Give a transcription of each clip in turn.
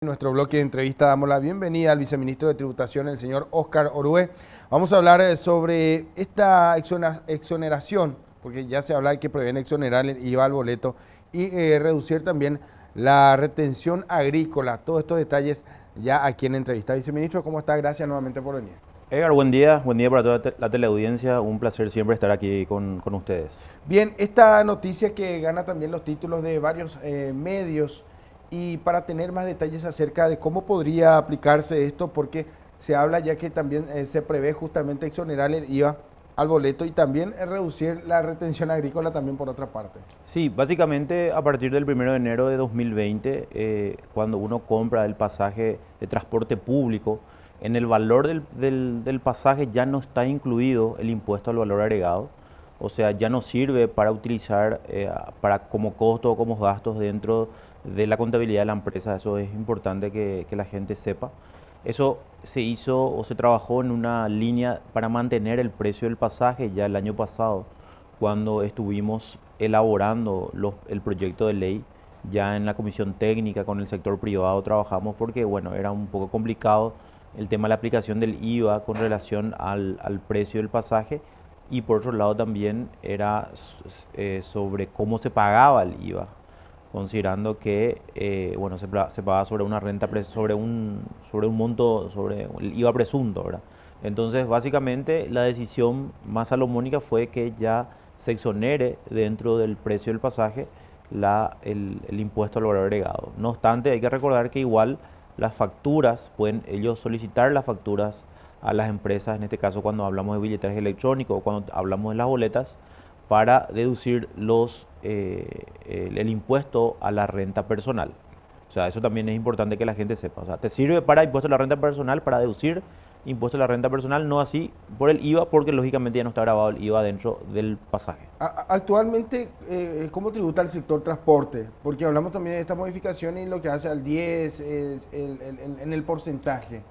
En nuestro bloque de entrevista damos la bienvenida al viceministro de Tributación, el señor Óscar Orué. Vamos a hablar sobre esta exoneración, porque ya se habla de que prevén exonerar el IVA al boleto y reducir también la retención agrícola. Todos estos detalles ya aquí en la entrevista. Viceministro, ¿cómo está? Gracias nuevamente por venir. Edgar, buen día para toda la teleaudiencia. Un placer siempre estar aquí con ustedes. Bien, esta noticia que gana también los títulos de varios medios. Y para tener más detalles acerca de cómo podría aplicarse esto, porque se habla ya que también se prevé justamente exonerar el IVA al boleto y también reducir la retención agrícola también por otra parte. Sí, básicamente a partir del 1 de enero de 2020, cuando uno compra el pasaje de transporte público, en el valor del pasaje ya no está incluido el impuesto al valor agregado. O sea, ya no sirve para utilizar como costo o como gastos dentro de la contabilidad de la empresa. Eso es importante que la gente sepa. Eso se hizo o se trabajó en una línea para mantener el precio del pasaje ya el año pasado, cuando estuvimos elaborando el proyecto de ley. Ya en la comisión técnica con el sector privado trabajamos porque, bueno, era un poco complicado el tema de la aplicación del IVA con relación al precio del pasaje, y por otro lado también era sobre cómo se pagaba el IVA, considerando que bueno, se pagaba sobre una renta, sobre un monto, sobre el IVA presunto, ¿verdad? Entonces, básicamente, la decisión más salomónica fue que ya se exonere dentro del precio del pasaje el impuesto al valor agregado. No obstante, hay que recordar que igual las facturas, pueden ellos solicitar las facturas a las empresas, en este caso cuando hablamos de billetes electrónicos o cuando hablamos de las boletas, para deducir el impuesto a la renta personal. O sea, eso también es importante que la gente sepa. O sea, te sirve para impuesto a la renta personal, para deducir impuesto a la renta personal, no así por el IVA, porque lógicamente ya no está grabado el IVA dentro del pasaje. Actualmente, ¿cómo tributa el sector transporte? Porque hablamos también de esta modificación y lo que hace al 10 es en el porcentaje.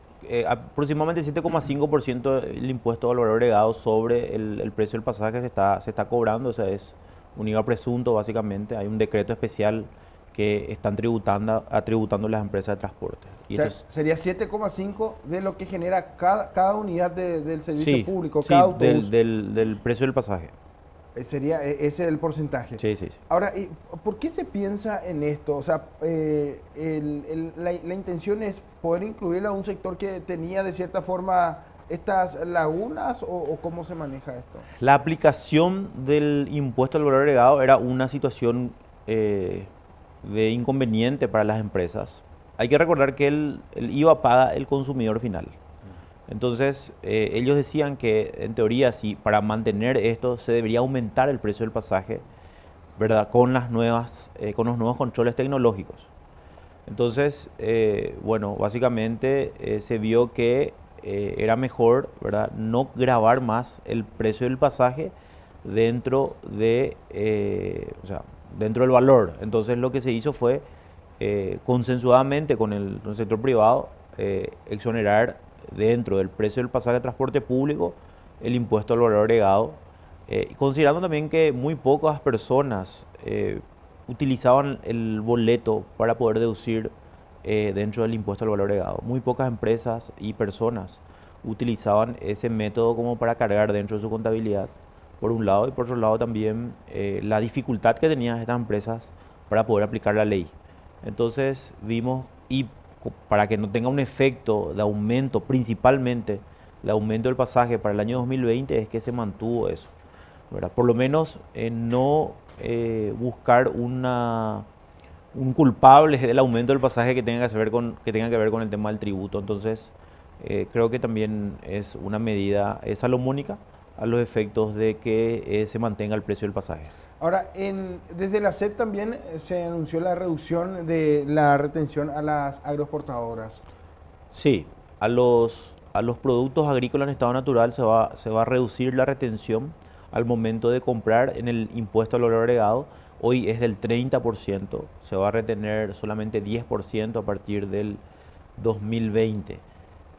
Aproximadamente 7,5% el impuesto al valor agregado sobre el precio del pasaje se está cobrando. O sea, es un IVA presunto básicamente. Hay un decreto especial que están tributando las empresas de transporte. O sea, sería 7,5 de lo que genera cada unidad del servicio Sí, público, sí, cada autobús. del precio del pasaje. Sería ese el porcentaje. Sí, sí, sí. Ahora, ¿por qué se piensa en esto? O sea, la intención es poder incluir a un sector que tenía de cierta forma estas lagunas o cómo se maneja esto. La aplicación del impuesto al valor agregado era una situación de inconveniente para las empresas. Hay que recordar que el IVA paga el consumidor final. Entonces, ellos decían que en teoría, sí, para mantener esto se debería aumentar el precio del pasaje, ¿verdad? Con con los nuevos controles tecnológicos. Entonces, bueno, básicamente se vio que era mejor, ¿verdad?, no gravar más el precio del pasaje dentro o sea, dentro del valor. Entonces, lo que se hizo fue consensuadamente con el sector privado exonerar dentro del precio del pasaje de transporte público el impuesto al valor agregado, considerando también que muy pocas personas utilizaban el boleto para poder deducir dentro del impuesto al valor agregado. Muy pocas empresas y personas utilizaban ese método como para cargar dentro de su contabilidad, por un lado, y por otro lado también la dificultad que tenían estas empresas para poder aplicar la ley. Entonces vimos, y para que no tenga un efecto de aumento, principalmente el aumento del pasaje para el año 2020, es que se mantuvo eso, ¿verdad? Por lo menos no buscar un culpable del aumento del pasaje que tenga que ver con el tema del tributo. Entonces, creo que también es una medida salomónica a los efectos de que se mantenga el precio del pasaje. Ahora, desde la SEP también se anunció la reducción de la retención a las agroexportadoras. Sí, a los productos agrícolas en estado natural se va a reducir la retención al momento de comprar en el impuesto al valor agregado. Hoy es del 30%, se va a retener solamente 10% a partir del 2020.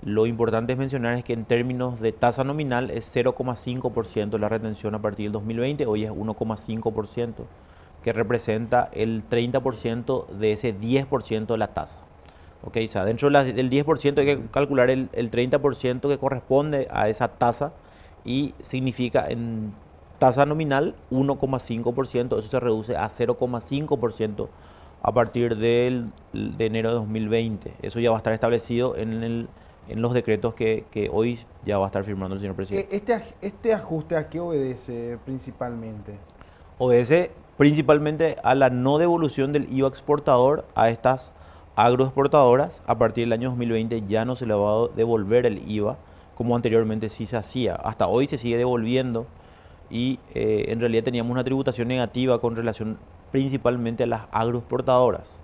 Lo importante es mencionar es que en términos de tasa nominal es 0,5% la retención a partir del 2020, hoy es 1,5%, que representa el 30% de ese 10% de la tasa. ¿ok? O sea, dentro del 10% hay que calcular el 30% que corresponde a esa tasa y significa en tasa nominal 1,5%, eso se reduce a 0,5% a partir de enero de 2020. Eso ya va a estar establecido en los decretos que hoy ya va a estar firmando el señor presidente. Este ajuste a qué obedece principalmente? Obedece principalmente a la no devolución del IVA exportador a estas agroexportadoras. A partir del año 2020 ya no se le va a devolver el IVA como anteriormente sí se hacía. Hasta hoy se sigue devolviendo y en realidad teníamos una tributación negativa con relación principalmente a las agroexportadoras.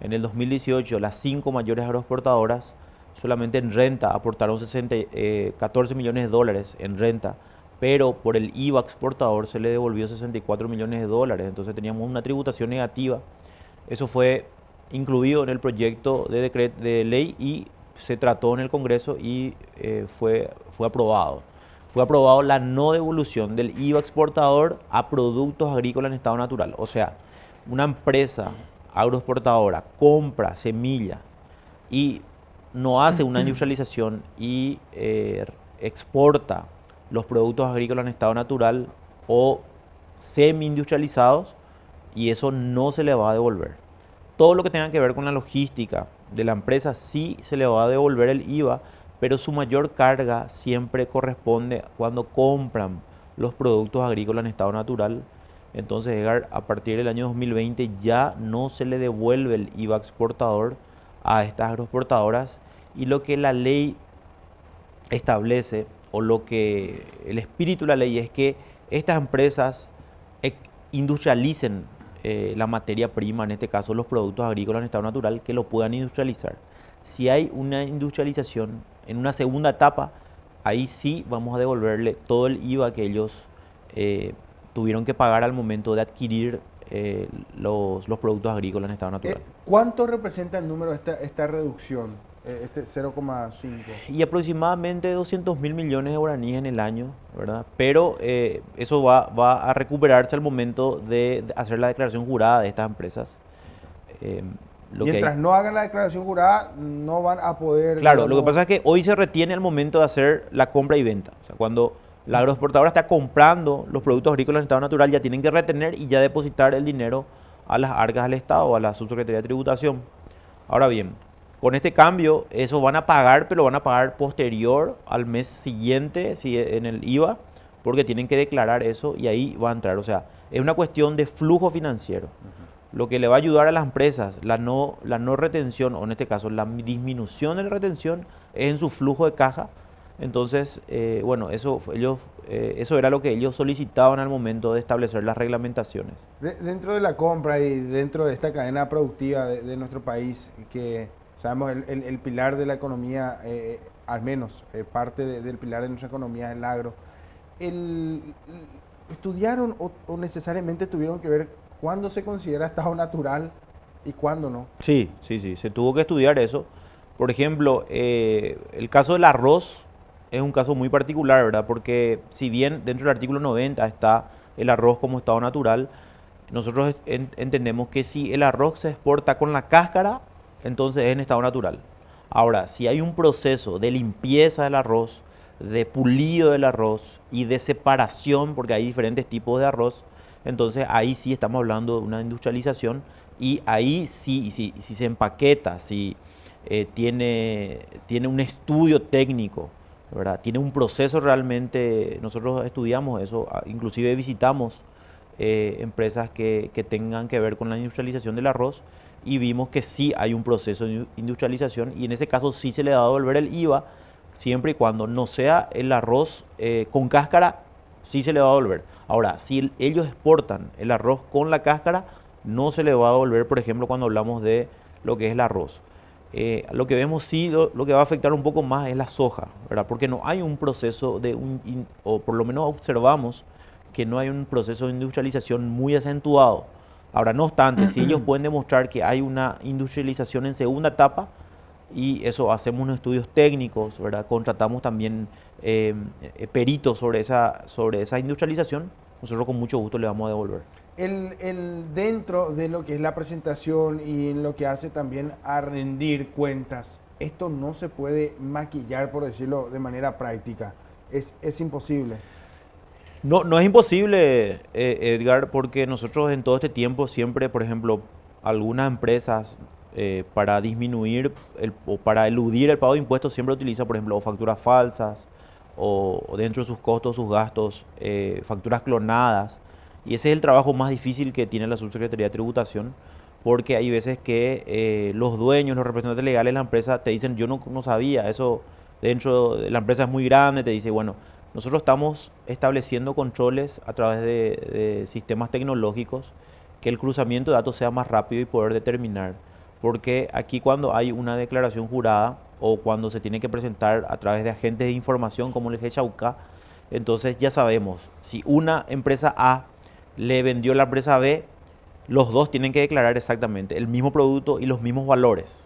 En el 2018 las 5 mayores agroexportadoras solamente en renta aportaron 14 millones de dólares en renta, pero por el IVA exportador se le devolvió 64 millones de dólares, entonces teníamos una tributación negativa. Eso fue incluido en el proyecto de decreto de ley y se trató en el Congreso y fue aprobado. Fue aprobado la no devolución del IVA exportador a productos agrícolas en estado natural. O sea, una empresa agroexportadora compra semilla y no hace una industrialización y exporta los productos agrícolas en estado natural o semi-industrializados y eso no se le va a devolver. Todo lo que tenga que ver con la logística de la empresa sí se le va a devolver el IVA, pero su mayor carga siempre corresponde cuando compran los productos agrícolas en estado natural. Entonces, Edgar, a partir del año 2020 ya no se le devuelve el IVA exportador a estas agroexportadoras y lo que la ley establece o lo que el espíritu de la ley es que estas empresas industrialicen la materia prima, en este caso los productos agrícolas en estado natural, que lo puedan industrializar. Si hay una industrialización en una segunda etapa, ahí sí vamos a devolverle todo el IVA que ellos tuvieron que pagar al momento de adquirir los productos agrícolas en estado natural. ¿Cuánto representa el número de esta reducción, este 0,5? Y aproximadamente 200.000 millones de guaraníes en el año, ¿verdad? Pero eso va a recuperarse al momento de hacer la declaración jurada de estas empresas. Mientras no hagan la declaración jurada, no van a poder... Claro, digamos, lo que pasa es que hoy se retiene al momento de hacer la compra y venta. O sea, cuando la agroexportadora está comprando los productos agrícolas en estado natural, ya tienen que retener y ya depositar el dinero a las arcas del Estado, a la Subsecretaría de Tributación. Ahora bien, con este cambio, eso van a pagar, pero van a pagar posterior al mes siguiente en el IVA, porque tienen que declarar eso y ahí va a entrar. O sea, es una cuestión de flujo financiero. Lo que le va a ayudar a las empresas, la no retención, o en este caso la disminución de la retención, es en su flujo de caja. Entonces, bueno, eso era lo que ellos solicitaban al momento de establecer las reglamentaciones. Dentro de la compra y dentro de esta cadena productiva de nuestro país, que sabemos el pilar de la economía, al menos parte del pilar de nuestra economía es el agro, ¿estudiaron o necesariamente tuvieron que ver cuándo se considera estado natural y cuándo no? Sí, se tuvo que estudiar eso. Por ejemplo, el caso del arroz es un caso muy particular, ¿verdad? Porque si bien dentro del artículo 90 está el arroz como estado natural, nosotros entendemos que si el arroz se exporta con la cáscara, entonces es en estado natural. Ahora, si hay un proceso de limpieza del arroz, de pulido del arroz y de separación, porque hay diferentes tipos de arroz, entonces ahí sí estamos hablando de una industrialización y ahí sí, si se empaqueta, si tiene un estudio técnico, ¿verdad? Tiene un proceso realmente, nosotros estudiamos eso, inclusive visitamos empresas que tengan que ver con la industrialización del arroz y vimos que sí hay un proceso de industrialización y en ese caso sí se le va a devolver el IVA, siempre y cuando no sea el arroz con cáscara, sí se le va a devolver. Ahora, si ellos exportan el arroz con la cáscara, no se le va a devolver, por ejemplo, cuando hablamos de lo que es el arroz. Lo que vemos sí, lo que va a afectar un poco más es la soja, ¿verdad? Porque no hay un proceso o por lo menos observamos que no hay un proceso de industrialización muy acentuado. Ahora, no obstante, si ellos pueden demostrar que hay una industrialización en segunda etapa, y eso hacemos unos estudios técnicos, ¿verdad? Contratamos también peritos sobre esa industrialización, nosotros con mucho gusto le vamos a devolver. Dentro de lo que es la presentación y en lo que hace también a rendir cuentas, esto no se puede maquillar, por decirlo de manera práctica. Es imposible. No, no es imposible, Edgar, porque nosotros en todo este tiempo siempre, por ejemplo, algunas empresas para disminuir o para eludir el pago de impuestos siempre utilizan, por ejemplo, o facturas falsas o dentro de sus costos, sus gastos, facturas clonadas. Y ese es el trabajo más difícil que tiene la Subsecretaría de Tributación, porque hay veces que los dueños, los representantes legales de la empresa te dicen, yo no sabía, eso dentro de la empresa es muy grande, te dice, bueno, nosotros estamos estableciendo controles a través de sistemas tecnológicos que el cruzamiento de datos sea más rápido y poder determinar. Porque aquí cuando hay una declaración jurada o cuando se tiene que presentar a través de agentes de información como el GECHAUCA, entonces ya sabemos, si una empresa A le vendió a la empresa B, los dos tienen que declarar exactamente el mismo producto y los mismos valores.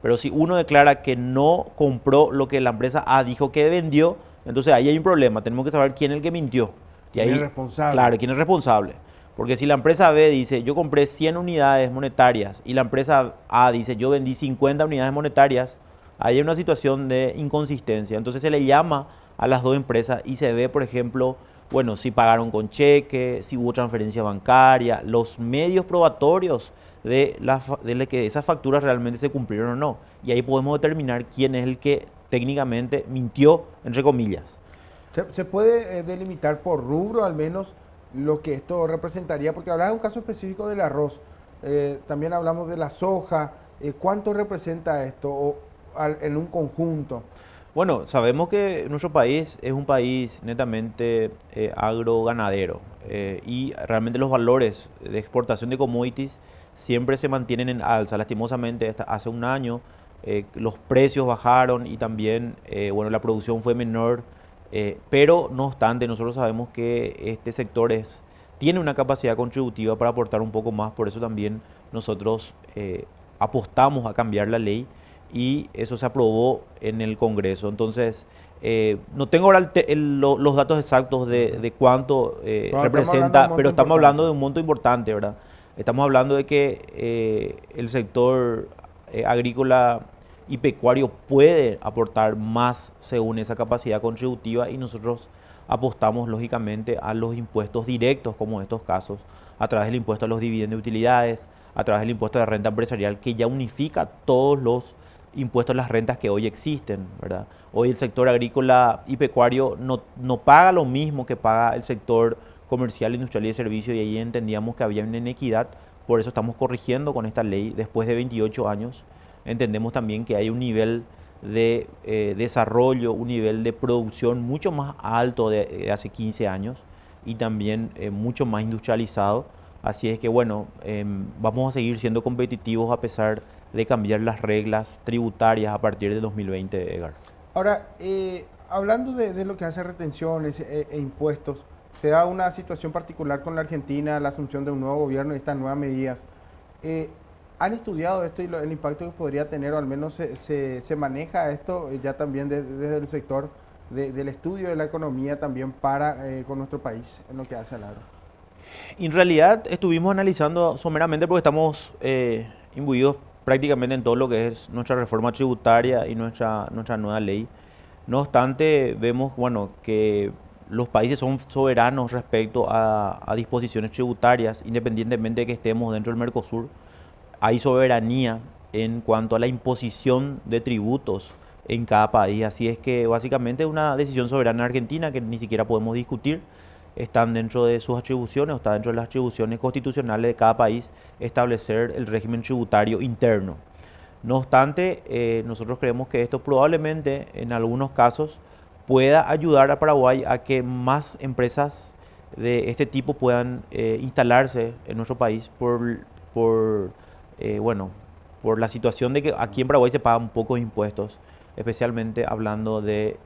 Pero si uno declara que no compró lo que la empresa A dijo que vendió, entonces ahí hay un problema. Tenemos que saber quién es el que mintió. Y ¿Quién ahí, es responsable? claro, quién es responsable. Porque si la empresa B dice, yo compré 100 unidades monetarias y la empresa A dice, yo vendí 50 unidades monetarias, ahí hay una situación de inconsistencia. Entonces se le llama a las dos empresas y se ve, por ejemplo, bueno, si pagaron con cheque, si hubo transferencia bancaria, los medios probatorios de que esas facturas realmente se cumplieron o no. Y ahí podemos determinar quién es el que técnicamente mintió, entre comillas. ¿Se puede delimitar por rubro al menos lo que esto representaría? Porque hablaba de un caso específico del arroz, también hablamos de la soja. ¿Cuánto representa esto en un conjunto? Bueno, sabemos que nuestro país es un país netamente agroganadero y realmente los valores de exportación de commodities siempre se mantienen en alza. Lastimosamente, hace un año los precios bajaron y también bueno, la producción fue menor, pero no obstante, nosotros sabemos que este sector tiene una capacidad contributiva para aportar un poco más, por eso también nosotros apostamos a cambiar la ley y eso se aprobó en el Congreso. Entonces, no tengo ahora los datos exactos de cuánto representa, pero estamos hablando de un monto importante, ¿verdad? Estamos hablando de que el sector agrícola y pecuario puede aportar más según esa capacidad contributiva y nosotros apostamos lógicamente a los impuestos directos como en estos casos, a través del impuesto a los dividendos de utilidades, a través del impuesto de renta empresarial que ya unifica todos los impuestos a las rentas que hoy existen, ¿verdad? Hoy el sector agrícola y pecuario no paga lo mismo que paga el sector comercial, industrial y de servicio y ahí entendíamos que había una inequidad, por eso estamos corrigiendo con esta ley después de 28 años. Entendemos también que hay un nivel de desarrollo, un nivel de producción mucho más alto de hace 15 años y también mucho más industrializado. Así es que bueno, vamos a seguir siendo competitivos a pesar de cambiar las reglas tributarias a partir de 2020, Edgar. Ahora, hablando de lo que hace retenciones e impuestos, se da una situación particular con la Argentina, la asunción de un nuevo gobierno y estas nuevas medidas. ¿Han estudiado esto y el impacto que podría tener, o al menos se maneja esto ya también desde el sector del estudio de la economía también con nuestro país en lo que hace al agro? En realidad estuvimos analizando someramente porque estamos imbuidos prácticamente en todo lo que es nuestra reforma tributaria y nuestra nueva ley. No obstante, vemos bueno, que los países son soberanos respecto a disposiciones tributarias, independientemente de que estemos dentro del Mercosur. Hay soberanía en cuanto a la imposición de tributos en cada país. Así es que básicamente es una decisión soberana argentina que ni siquiera podemos discutir. Están dentro de sus atribuciones o está dentro de las atribuciones constitucionales de cada país establecer el régimen tributario interno. No obstante, nosotros creemos que esto probablemente en algunos casos pueda ayudar a Paraguay a que más empresas de este tipo puedan instalarse en nuestro país bueno, por la situación de que aquí en Paraguay se pagan pocos impuestos, especialmente hablando de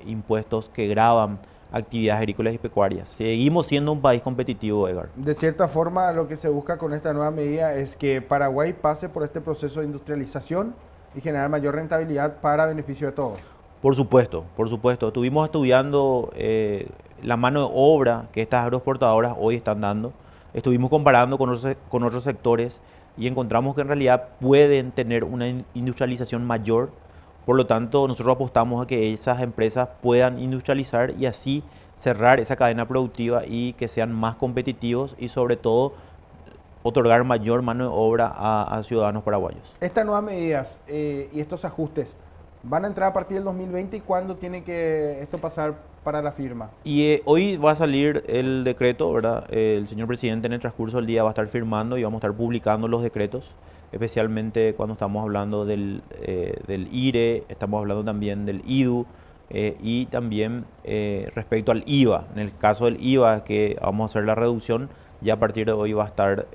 impuestos que gravan actividades agrícolas y pecuarias. Seguimos siendo un país competitivo, Edgar. De cierta forma, lo que se busca con esta nueva medida es que Paraguay pase por este proceso de industrialización y generar mayor rentabilidad para beneficio de todos. Por supuesto, por supuesto. Estuvimos estudiando la mano de obra que estas agroexportadoras hoy están dando. estuvimos comparando con otros sectores y encontramos que en realidad pueden tener una industrialización mayor. Por lo tanto, nosotros apostamos a que esas empresas puedan industrializar y así cerrar esa cadena productiva y que sean más competitivos y sobre todo otorgar mayor mano de obra a ciudadanos paraguayos. Estas nuevas medidas y estos ajustes van a entrar a partir del 2020 y ¿cuándo tiene que esto pasar para la firma? Y hoy va a salir el decreto, ¿verdad? El señor presidente en el transcurso del día va a estar firmando y vamos a estar publicando los decretos, especialmente cuando estamos hablando del IRE, estamos hablando también del IDU y también respecto al IVA. En el caso del IVA, que vamos a hacer la reducción, ya a partir de hoy va a estar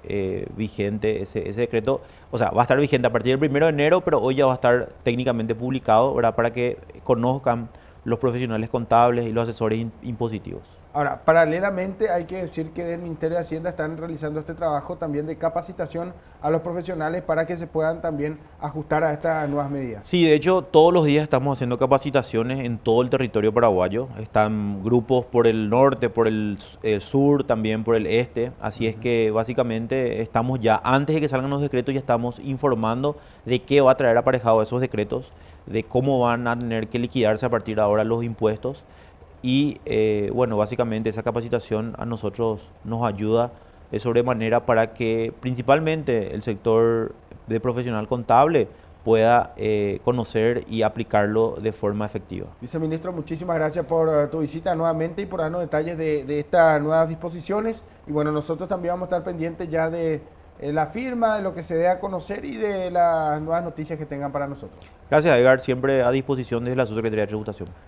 vigente ese decreto. O sea, va a estar vigente a partir del 1 de enero, pero hoy ya va a estar técnicamente publicado, ¿verdad? Para que conozcan los profesionales contables y los asesores impositivos. Ahora, paralelamente hay que decir que del Ministerio de Hacienda están realizando este trabajo también de capacitación a los profesionales para que se puedan también ajustar a estas nuevas medidas. Sí, de hecho, todos los días estamos haciendo capacitaciones en todo el territorio paraguayo. Están grupos por el norte, por el sur, también por el este. Así es que básicamente estamos ya, antes de que salgan los decretos, ya estamos informando de qué va a traer aparejado esos decretos, de cómo van a tener que liquidarse a partir de ahora los impuestos. Y bueno, básicamente esa capacitación a nosotros nos ayuda de sobremanera para que principalmente el sector de profesional contable pueda conocer y aplicarlo de forma efectiva. Viceministro, muchísimas gracias por tu visita nuevamente y por darnos detalles de estas nuevas disposiciones. Y bueno, nosotros también vamos a estar pendientes ya de la firma, de lo que se dé a conocer y de las nuevas noticias que tengan para nosotros. Gracias, Edgar, siempre a disposición desde la Subsecretaría de Tributación.